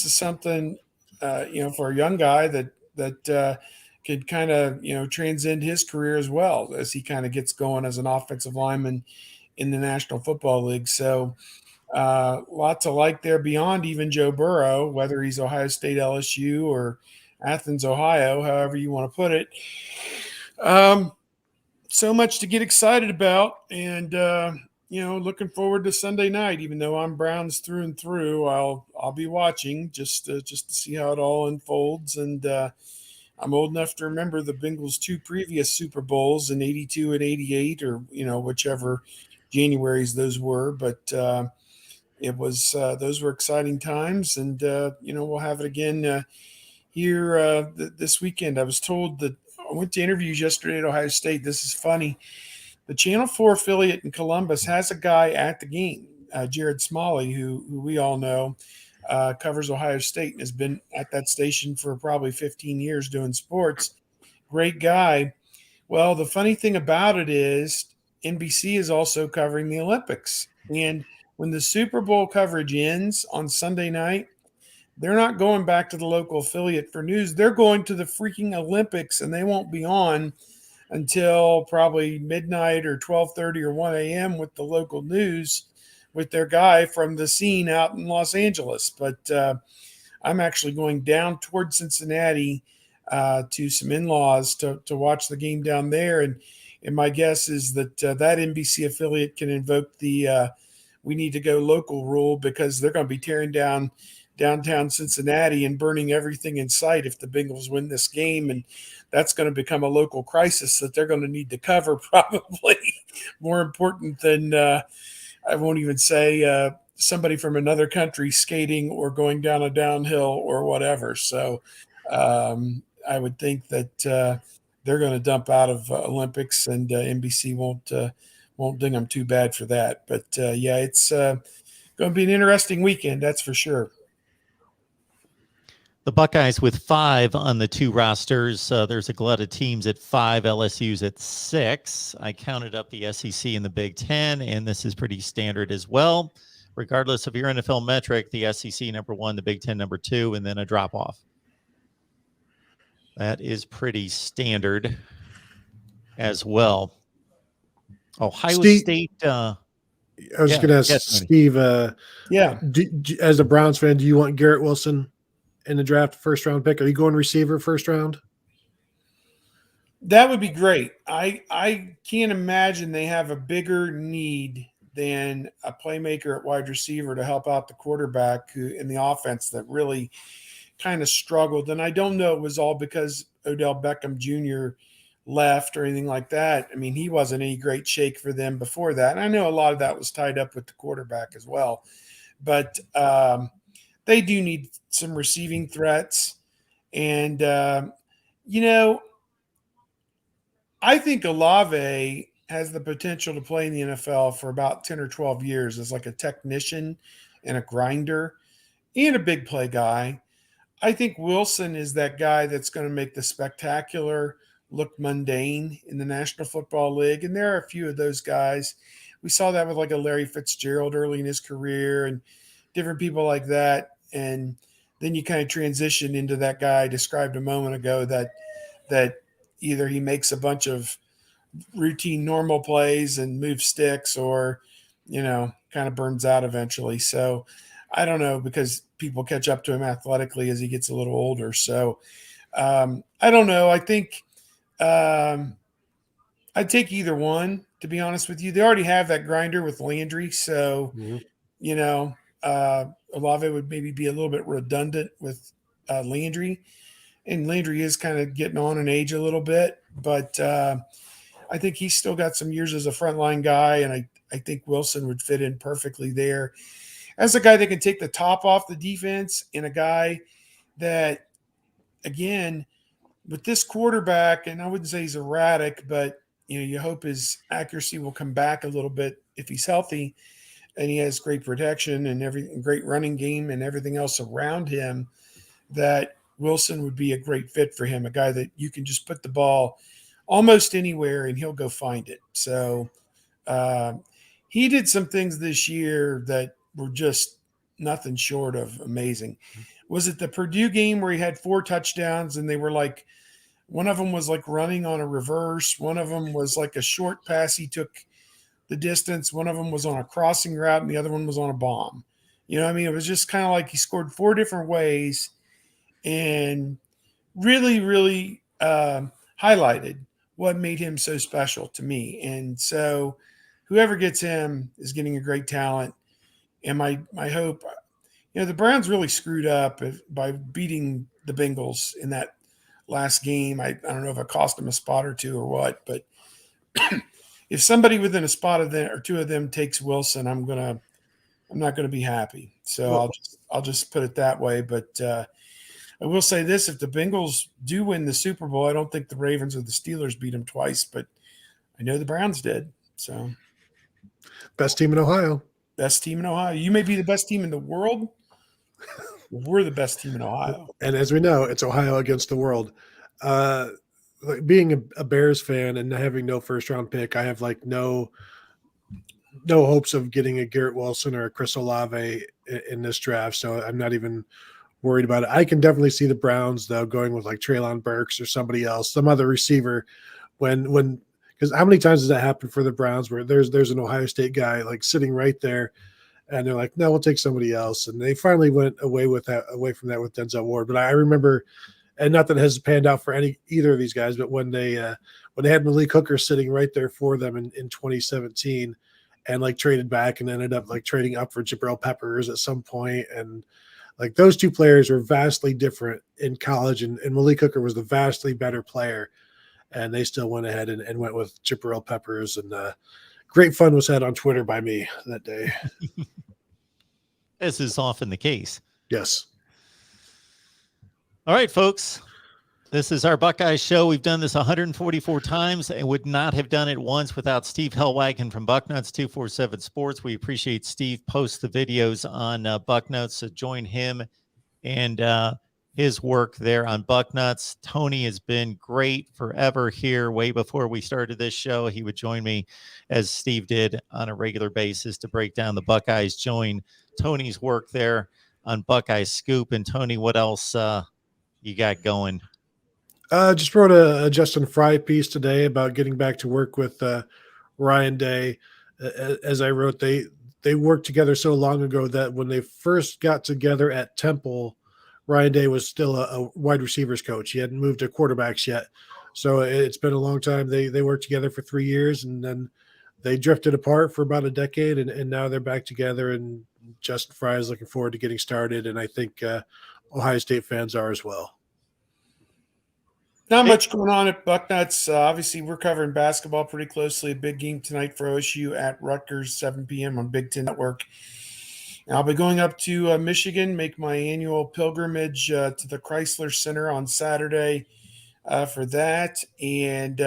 is something, for a young guy that could kind of, transcend his career as well as he kind of gets going as an offensive lineman in the National Football League. So lots of like there beyond even Joe Burrow, whether he's Ohio State, LSU, or Athens, Ohio, however you want to put it. So much to get excited about, and looking forward to Sunday night. Even though I'm Browns through and through, I'll be watching just to see how it all unfolds. And I'm old enough to remember the Bengals' 2 previous Super Bowls in '82 and '88, or whichever Januaries those were. But it was those were exciting times, and we'll have it again here this weekend. I was told that I went to interviews yesterday at Ohio State. This is funny. The Channel 4 affiliate in Columbus has a guy at the game, Jared Smalley, who we all know, covers Ohio State and has been at that station for probably 15 years doing sports. Great guy. Well, the funny thing about it is NBC is also covering the Olympics. And when the Super Bowl coverage ends on Sunday night, they're not going back to the local affiliate for news. They're going to the freaking Olympics, and they won't be on until probably midnight or 12:30 or 1 a.m. with the local news with their guy from the scene out in Los Angeles. But I'm actually going down towards Cincinnati to some in-laws to watch the game down there. And And my guess is that that NBC affiliate can invoke the we need to go local rule, because they're going to be tearing down downtown Cincinnati and burning everything in sight if the Bengals win this game. And that's going to become a local crisis that they're going to need to cover, probably more important than I won't even say somebody from another country skating or going down a downhill or whatever. So I would think that they're going to dump out of Olympics, and NBC won't ding them too bad for that. But yeah, it's going to be an interesting weekend, that's for sure. The Buckeyes with 5 on the 2 rosters. There's a glut of teams at 5, LSU's at 6. I counted up the SEC and the Big Ten, and this is pretty standard as well. Regardless of your NFL metric, the SEC number 1, the Big Ten number 2, and then a drop off. That is pretty standard as well. Ohio State. I was going to ask Steve. As a Browns fan, do you want Garrett Wilson in the draft, first round pick? Are you going receiver first round? That would be great. I can't imagine they have a bigger need than a playmaker at wide receiver to help out the quarterback who in the offense that really kind of struggled. And I don't know it was all because Odell Beckham Jr. left or anything like that. I mean, he wasn't any great shake for them before that. And I know a lot of that was tied up with the quarterback as well. But they do need some receiving threats. And, I think Olave has the potential to play in the NFL for about 10 or 12 years as like a technician and a grinder and a big play guy. I think Wilson is that guy that's going to make the spectacular look mundane in the National Football League. And there are a few of those guys. We saw that with like a Larry Fitzgerald early in his career and different people like that. And then you kind of transition into that guy I described a moment ago that either he makes a bunch of routine normal plays and moves sticks or, kind of burns out eventually. So I don't know, because people catch up to him athletically as he gets a little older. So I don't know. I think I'd take either one, to be honest with you. They already have that grinder with Landry. So, Olave would maybe be a little bit redundant with Landry. And Landry is kind of getting on in age a little bit. But I think he's still got some years as a frontline guy. And I think Wilson would fit in perfectly there as a guy that can take the top off the defense, and a guy that, again, with this quarterback, and I wouldn't say he's erratic, but you hope his accuracy will come back a little bit if he's healthy, and he has great protection and great running game and everything else around him, that Wilson would be a great fit for him, a guy that you can just put the ball almost anywhere and he'll go find it. So he did some things this year that were just nothing short of amazing. Was it the Purdue game where he had 4 touchdowns and they were like, one of them was like running on a reverse. One of them was like a short pass he took the distance. One of them was on a crossing route and the other one was on a bomb. It was just kind of like he scored 4 different ways and really, really highlighted what made him so special to me. And so whoever gets him is getting a great talent. And my hope, the Browns really screwed up by beating the Bengals in that last game. I don't know if it cost them a spot or 2 or what, but if somebody within a spot of them or 2 of them takes Wilson, I'm not gonna be happy. So I'll just put it that way. But I will say this: if the Bengals do win the Super Bowl, I don't think the Ravens or the Steelers beat them twice, but I know the Browns did. So best team in Ohio. Best team in Ohio. You may be the best team in the world. We're the best team in Ohio. And as we know, it's Ohio against the world. Being a Bears fan and having no first-round pick, I have no hopes of getting a Garrett Wilson or a Chris Olave in this draft, so I'm not even worried about it. I can definitely see the Browns, though, going with like Treylon Burks or somebody else, some other receiver when – because how many times does that happen for the Browns where there's an Ohio State guy like sitting right there and they're like, no, we'll take somebody else. And they finally went away from that with Denzel Ward. But I remember, and not that it has panned out for either of these guys, but when when they had Malik Hooker sitting right there for them in 2017, and like traded back and ended up like trading up for Jabril Peppers at some point. And like those two players were vastly different in college, and Malik Hooker was the vastly better player. And they still went ahead and went with Jabril Peppers. And great fun was had on Twitter by me that day. As is often the case. Yes. All right, folks. This is our Buckeyes show. We've done this 144 times and would not have done it once without Steve Hellwagon from Bucknuts 247 Sports. We appreciate Steve posts the videos on Bucknuts, so join him and his work there on Bucknuts. Tony has been great forever here. Way before we started this show, he would join me, as Steve did, on a regular basis to break down the Buckeyes. Join Tony's work there on Buckeye Scoop. And Tony, what else you got going? Just wrote a Justin Fry piece today about getting back to work with Ryan Day. As I wrote, they worked together so long ago that when they first got together at Temple, Ryan Day was still a wide receivers coach. He hadn't moved to quarterbacks yet. So it's been a long time. They worked together for 3 years, and then they drifted apart for about a decade, and now they're back together, and Justin Fry is looking forward to getting started, and I think Ohio State fans are as well. Not much going on at Bucknuts. Obviously, we're covering basketball pretty closely. A big game tonight for OSU at Rutgers, 7 p.m. on Big Ten Network. And I'll be going up to Michigan, make my annual pilgrimage to the Chrysler Center on Saturday for that. And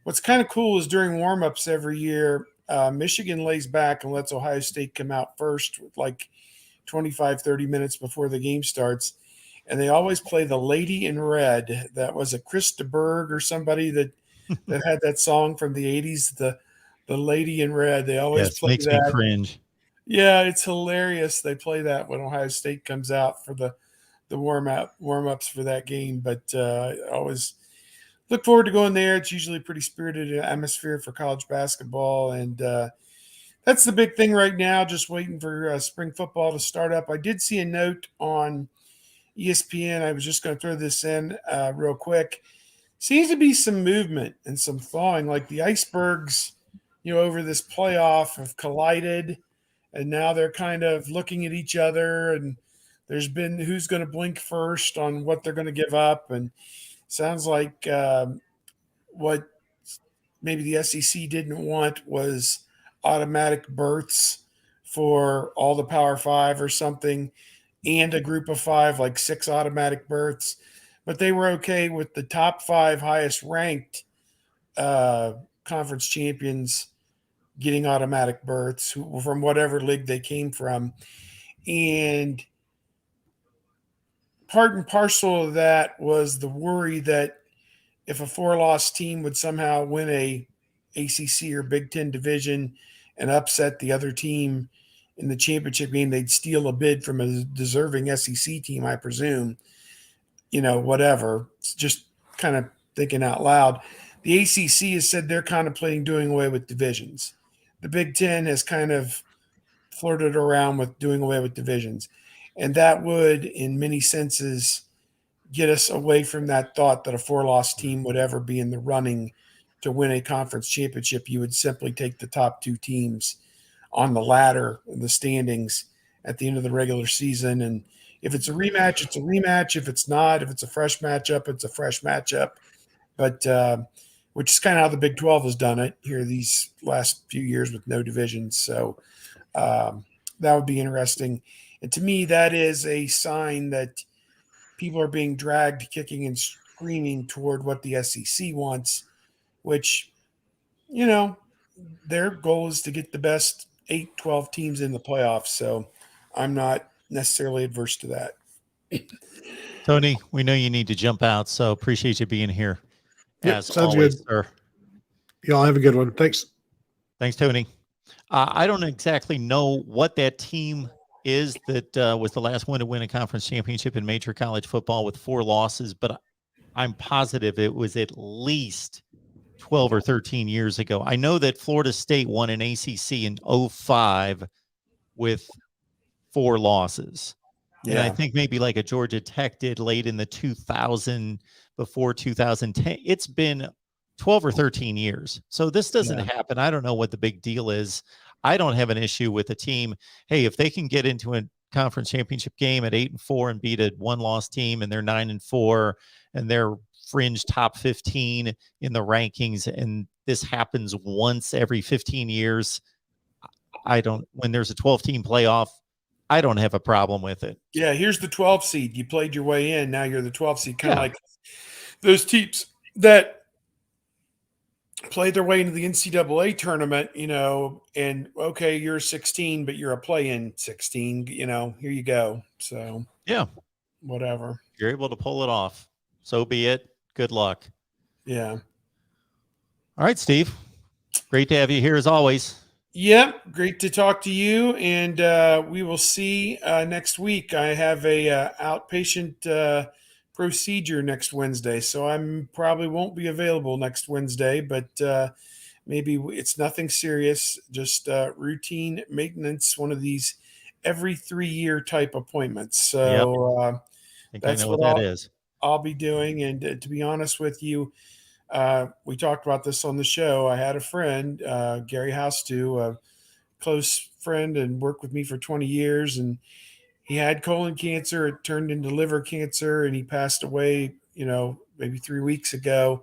what's kind of cool is during warm-ups every year, Michigan lays back and lets Ohio State come out first with like 25, 30 minutes before the game starts. And they always play the Lady in Red. That was a Chris DeBerg or somebody that had that song from the 80s, the Lady in Red. They always play makes that. Me cringe. Yeah, it's hilarious. They play that when Ohio State comes out for the warm-ups for that game. But I always look forward to going there. It's usually a pretty spirited atmosphere for college basketball. And that's the big thing right now, just waiting for spring football to start up. I did see a note on ESPN. I was just going to throw this in real quick. Seems to be some movement and some thawing, like the icebergs, over this playoff have collided, and now they're kind of looking at each other, and there's been who's going to blink first on what they're going to give up. And sounds like what maybe the SEC didn't want was automatic berths for all the Power Five or something, and a group of 5, like 6 automatic berths. But they were okay with the top 5 highest ranked conference champions getting automatic berths from whatever league they came from. And part and parcel of that was the worry that if a 4-loss team would somehow win a ACC or Big Ten division and upset the other team in the championship game, they'd steal a bid from a deserving SEC team, I presume. Whatever. It's just kind of thinking out loud. The ACC has said they're contemplating doing away with divisions. The Big Ten has kind of flirted around with doing away with divisions. And that would, in many senses, get us away from that thought that a 4-loss team would ever be in the running to win a conference championship. You would simply take the top 2 teams on the ladder in the standings at the end of the regular season. And if it's a rematch, it's a rematch. If it's not, if it's a fresh matchup, it's a fresh matchup. But which is kind of how the Big 12 has done it here these last few years with no divisions. So that would be interesting. And to me, that is a sign that people are being dragged kicking and screaming toward what the SEC wants, which, their goal is to get the best 8, 12 teams in the playoffs. So I'm not necessarily adverse to that. Tony, we know you need to jump out, so appreciate you being here. Yep, sounds always, good, sir. Y'all have a good one. Thanks. Thanks, Tony. I don't exactly know what that team is that was the last one to win a conference championship in major college football with 4 losses, but I'm positive it was at least 12 or 13 years ago. I know that Florida State won an ACC in 2005 with 4 losses. Yeah. And I think maybe like a Georgia Tech did late in the 2000, before 2010. It's been 12 or 13 years. So this doesn't Yeah. happen. I don't know what the big deal is. I don't have an issue with a team. Hey, if they can get into a conference championship game at 8-4 and beat a one-loss team, and they're 9-4, and they're fringe top 15 in the rankings, and this happens once every 15 years, when there's a 12-team playoff, I don't have a problem with it. Yeah, here's the 12 seed. You played your way in. Now you're the 12 seed, kind of Yeah. like those teams that played their way into the NCAA tournament, and okay, you're 16, but you're a play-in 16, here you go. So Yeah. whatever. If you're able to pull it off, so be it. Good luck. Yeah. All right, Steve. Great to have you here as always. Yep. Great to talk to you. And we will see next week. I have a outpatient procedure next Wednesday, so I'm probably won't be available next Wednesday, but maybe it's nothing serious, just routine maintenance, one of these every 3-year type appointments. So I think that's I know what that is. I'll be doing. And to be honest with you, we talked about this on the show. I had a friend, Gary Houstu, a close friend and worked with me for 20 years. And he had colon cancer. It turned into liver cancer, and he passed away, maybe 3 weeks ago.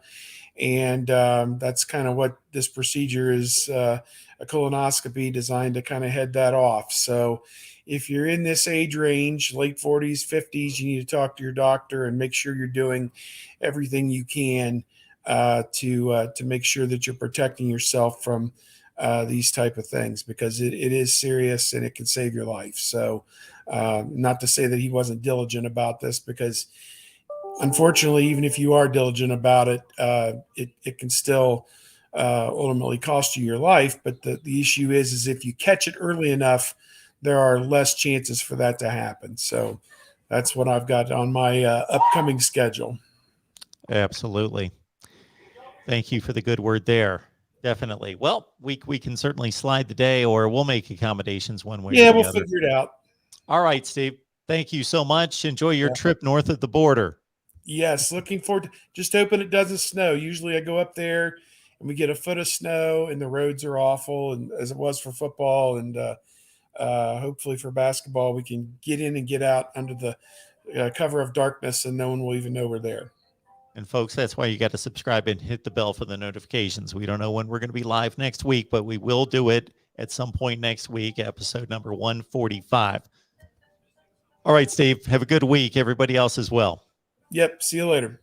And that's kind of what this procedure is, a colonoscopy designed to kind of head that off. So if you're in this age range, late 40s, 50s, you need to talk to your doctor and make sure you're doing everything you can to make sure that you're protecting yourself from these type of things, because it is serious and it can save your life. So not to say that he wasn't diligent about this, because unfortunately, even if you are diligent about it, it can still ultimately cost you your life. But the issue is if you catch it early enough, there are less chances for that to happen. So that's what I've got on my upcoming schedule. Absolutely. Thank you for the good word there. Definitely. Well, we can certainly slide the day, or we'll make accommodations one way or the We'll other. figure it out. All right, Steve. Thank you so much. Enjoy your trip north of the border. Yes, looking forward to, just hoping it doesn't snow. Usually I go up there and we get a foot of snow and the roads are awful, and as it was for football, and hopefully for basketball we can get in and get out under the cover of darkness and no one will even know we're there. And folks, that's why you got to subscribe and hit the bell for the notifications. We don't know when we're going to be live next week, but we will do it at some point next week, episode number 145. All right, Steve, have a good week. Everybody else as well. Yep. See you later.